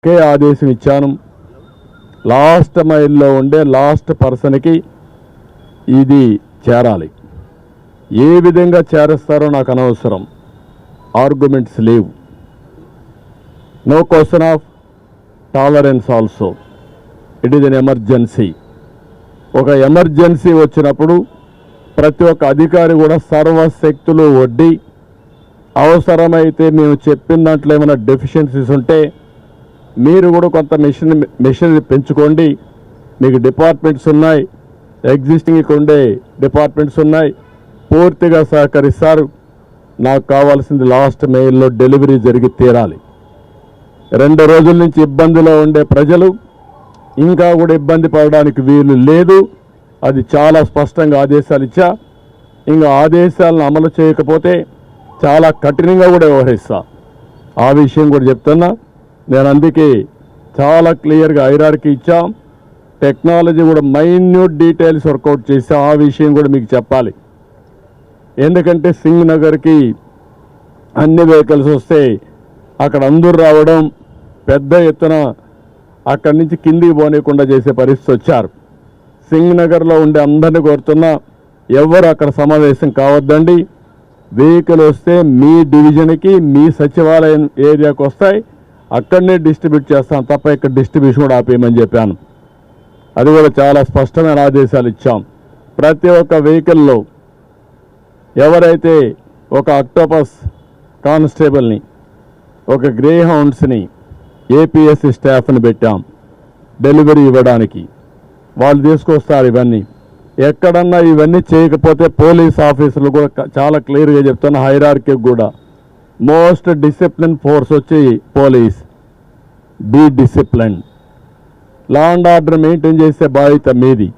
ఒకే ఆదేశం ఇచ్చాను. లాస్ట్ మైల్లో ఉండే లాస్ట్ పర్సన్కి ఇది చేరాలి. ఏ విధంగా చేరుస్తారో నాకు అనవసరం. ఆర్గ్యుమెంట్స్ లేవు. No question of tolerance also. It is an emergency. ఒక ఎమర్జెన్సీ వచ్చినప్పుడు ప్రతి ఒక్క అధికారి కూడా సర్వశక్తులు ఒడ్డి అవసరమైతే మేము చెప్పిన దాంట్లో ఏమైనా డెఫిషియన్సీస్ ఉంటే మీరు కూడా కొంత మిషనరీ పెంచుకోండి. మీకు డిపార్ట్మెంట్స్ ఉన్నాయి, ఎగ్జిస్టింగ్ ఉండే డిపార్ట్మెంట్స్ ఉన్నాయి, పూర్తిగా సహకరిస్తారు. నాకు కావాల్సింది లాస్ట్ మెయిల్లో డెలివరీ జరిగి తీరాలి. 2 రోజుల నుంచి ఇబ్బందిలో ఉండే ప్రజలు ఇంకా కూడా ఇబ్బంది పడడానికి వీలు లేదు. అది చాలా స్పష్టంగా ఆదేశాలు ఇచ్చా. ఇంకా ఆదేశాలను అమలు చేయకపోతే చాలా కఠినంగా కూడా వ్యవహరిస్తా. ఆ విషయం కూడా చెప్తున్నా. నేను అందుకే చాలా క్లియర్గా హైరార్కీ ఇచ్చాం. టెక్నాలజీ కూడా మైన్యూట్ డీటెయిల్స్ వర్కౌట్ చేసాం. ఆ విషయం కూడా మీకు చెప్పాలి. ఎందుకంటే సింగ్ నగర్కి అన్ని వెహికల్స్ వస్తే అక్కడ అందరూ రావడం, పెద్ద ఎత్తున అక్కడి నుంచి కిందికి పోనీయకుండా చేసే పరిస్థితి వచ్చారు. సింగ్ నగర్లో ఉండే అందరినీ కోరుతున్నా, ఎవరు అక్కడ సమావేశం కావద్దండి. వెహికల్ వస్తే మీ డివిజన్కి, మీ సచివాలయం ఏరియాకి వస్తాయి, అక్కడనే డిస్ట్రిబ్యూట్ చేస్తాం తప్ప ఇక్కడ డిస్ట్రిబ్యూషన్ కూడా ఆపేయమని చెప్పాను. అది కూడా చాలా స్పష్టమైన ఆదేశాలు ఇచ్చాం. ప్రతి ఒక్క వెహికల్లో ఎవరైతే ఒక అక్టోపస్ కానిస్టేబుల్ని, ఒక గ్రే హౌండ్స్ని, ఏపీఎస్సీ స్టాఫ్ని పెట్టాం డెలివరీ ఇవ్వడానికి. వాళ్ళు తీసుకొస్తారు ఇవన్నీ. ఎక్కడన్నా ఇవన్నీ చేయకపోతే పోలీస్ ఆఫీసర్లు కూడా చాలా క్లియర్గా చెప్తున్న హైరార్కీ కూడా మోస్ట్ డిసిప్లిన్ ఫోర్స్ వచ్చి police. Be discipline. Law and order maintain చేసే బాధ్యత మీది.